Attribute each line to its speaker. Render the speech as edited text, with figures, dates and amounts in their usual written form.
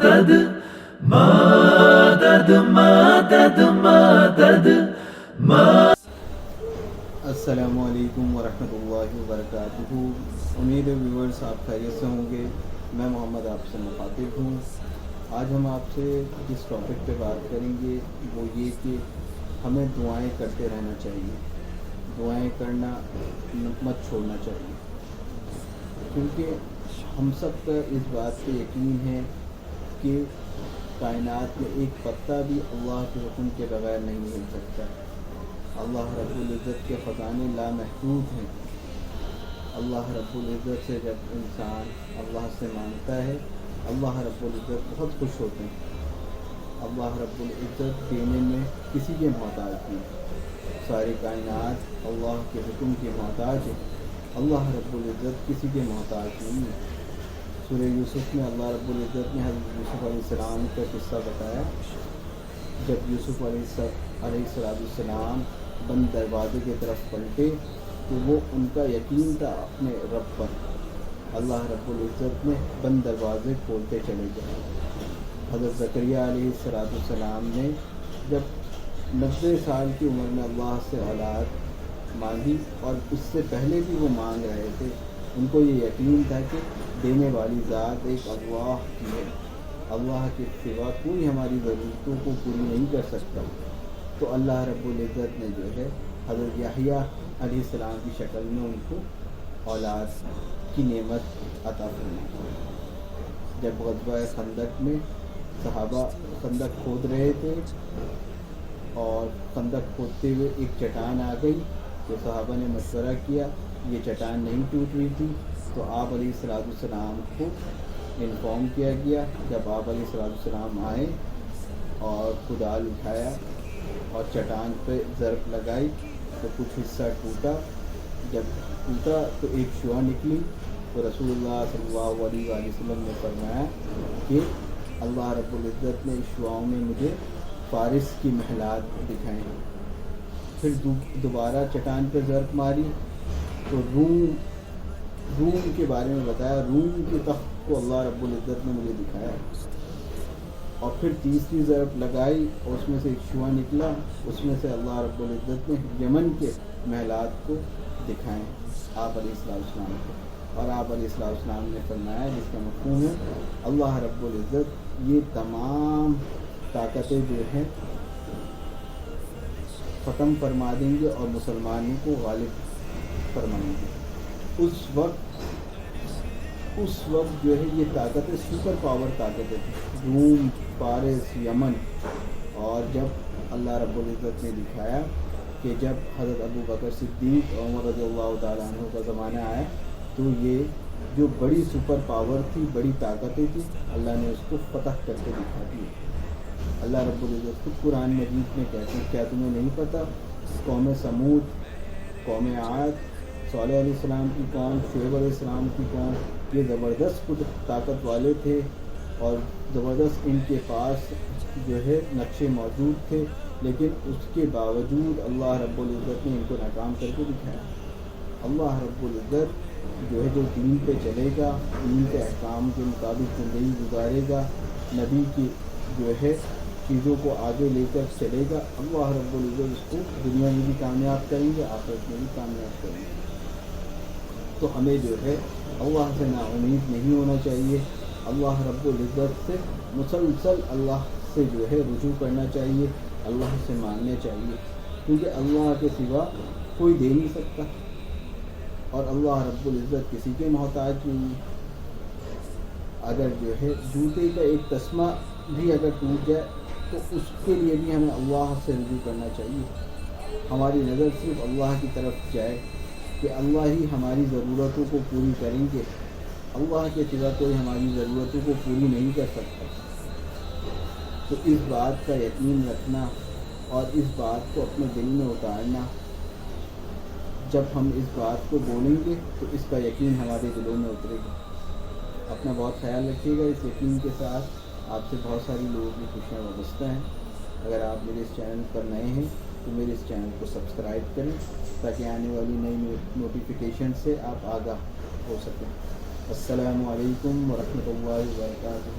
Speaker 1: مدد مدد مدد مدد
Speaker 2: السلام علیکم ورحمۃ اللہ وبرکاتہ۔ امید ہے ویورز آپ خیریت سے ہوں گے۔ میں محمد آپ سے مخاطب ہوں۔ آج ہم آپ سے جس ٹاپک پہ بات کریں گے وہ یہ کہ ہمیں دعائیں کرتے رہنا چاہیے، دعائیں کرنا مت چھوڑنا چاہیے، کیونکہ ہم سب کا اس بات پہ یقین ہے کہ کائنات میں ایک پتا بھی اللہ کے حکم کے بغیر نہیں ہل سکتا۔ اللہ رب العزت کے خزانے لامحدود ہیں۔ اللہ رب العزت سے جب انسان اللہ سے مانگتا ہے، اللہ رب العزت بہت خوش ہوتے ہیں۔ اللہ رب العزت دینے میں کسی کے محتاج نہیں، ساری کائنات اللہ کے حکم کے محتاج ہے۔ اللہ رب العزت کسی کے محتاج نہیں ہے۔ سورہ یوسف میں اللہ رب العزت نے حضرت یوسف علیہ السلام کا قصہ بتایا۔ جب یوسف علیہ السلام بند دروازے کی طرف پلٹے تو وہ ان کا یقین تھا اپنے رب پر۔ اللہ رب العزت نے بند دروازے کھولتے چلے گئے۔ حضرت زکریہ علیہ السلام نے جب 90 سال کی عمر میں اللہ سے اولاد مانگی، اور اس سے پہلے بھی وہ مانگ رہے تھے، ان کو یہ یقین تھا کہ دینے والی ذات ایک اللہ کی ہے، اللہ کے سوا کوئی ہماری ضرورتوں کو پوری نہیں کر سکتا۔ تو اللہ رب العزت نے جو ہے حضرت یحییٰ علیہ السلام کی شکل میں ان کو اولاد کی نعمت عطا فرمائی۔ جب غزوہ خندق میں صحابہ خندق کھود رہے تھے اور خندق کھودتے ہوئے ایک چٹان آ گئی، تو صحابہ نے مشورہ کیا، یہ چٹان نہیں ٹوٹ رہی تھی، تو آپ علیہ السلام کو انفارم کیا گیا۔ جب آپ علیہ السلام آئے اور کدال اٹھایا اور چٹان پہ ضرب لگائی تو کچھ حصہ ٹوٹا۔ جب ٹوٹا تو ایک شعاع نکلی، تو رسول اللہ صلی اللہ علیہ وسلم نے فرمایا کہ اللہ رب العزت نے اس شعاؤں میں مجھے فارس کی محلات دکھائیں۔ پھر دوبارہ چٹان پہ ضرب ماری تو روم کے بارے میں بتایا، روم کے تخت کو اللہ رب العزت نے مجھے دکھایا۔ اور پھر تیسری ضرب لگائی اور اس میں سے ایک شعاع نکلا، اس میں سے اللہ رب العزت نے یمن کے محلات کو دکھائیں آپ علیہ السلام کو، اور آپ علیہ السلام نے فرمایا، جس کا مفہوم ہے اللہ رب العزت یہ تمام طاقتیں جو ہیں ختم فرما دیں گے اور مسلمانوں کو غالب فرمائیں گے۔ اس وقت جو ہے یہ طاقتیں سپر پاور طاقتیں تھیں، روم، فارس، یمن۔ اور جب اللہ رب العزت نے دکھایا کہ جب حضرت ابو بکر صدیق اور عمر رضی اللہ تعالیٰ عنہ کا زمانہ آیا تو یہ جو بڑی سپر پاور تھی، بڑی طاقتیں تھیں، اللہ نے اس کو فتح کر کے دکھا دی۔ اللہ رب العزت خود قرآن مجید میں کہتے ہیں، کیا تمہیں نہیں پتہ قوم سمود، قوم عاد، صالح علیہ السلام کی قوم، شعیب علیہ السلام کی قوم، یہ زبردست طاقت والے تھے اور زبردست ان کے پاس جو ہے نقشے موجود تھے، لیکن اس کے باوجود اللہ رب العزت نے ان کو ناکام کر کے دکھایا۔ اللہ رب العزت جو ہے جو دین پہ چلے گا، دین کے احکام کے مطابق زندگی گزارے گا، نبی کی جو ہے چیزوں کو آگے لے کر چلے گا، اللہ رب العزت اس کو دنیا میں بھی کامیاب کریں گے، آخرت میں بھی کامیاب کریں گے۔ تو ہمیں جو ہے اللہ سے نا امید نہیں ہونا چاہیے، اللہ رب العزت سے مسلسل اللہ سے جو ہے رجوع کرنا چاہیے، اللہ سے مانگنا چاہیے، کیونکہ اللہ کے سوا کوئی دے نہیں سکتا، اور اللہ رب العزت کسی کے محتاج نہیں ہے۔ اگر جو ہے جوتے کا ایک تسمہ بھی اگر ٹوٹ جائے تو اس کے لیے بھی ہمیں اللہ سے رجوع کرنا چاہیے، ہماری نظر صرف اللہ کی طرف جائے کہ اللہ ہی ہماری ضرورتوں کو پوری کریں گے، اللہ کے سوا کوئی ہماری ضرورتوں کو پوری نہیں کر سکتا۔ تو اس بات کا یقین رکھنا اور اس بات کو اپنے دل میں اتارنا، جب ہم اس بات کو بولیں گے تو اس کا یقین ہمارے دلوں میں اترے گا۔ اپنا بہت خیال رکھیے گا، اس یقین کے ساتھ آپ سے بہت ساری لوگوں کی خوشیاں وابستہ ہیں۔ اگر آپ میرے اس چینل پر نئے ہیں تو میرے اس چینل کو سبسکرائب کریں تاکہ آنے والی نئی نوٹیفیکیشن سے آپ آگاہ ہو سکیں۔ السلام علیکم ورحمۃ اللہ وبرکاتہ۔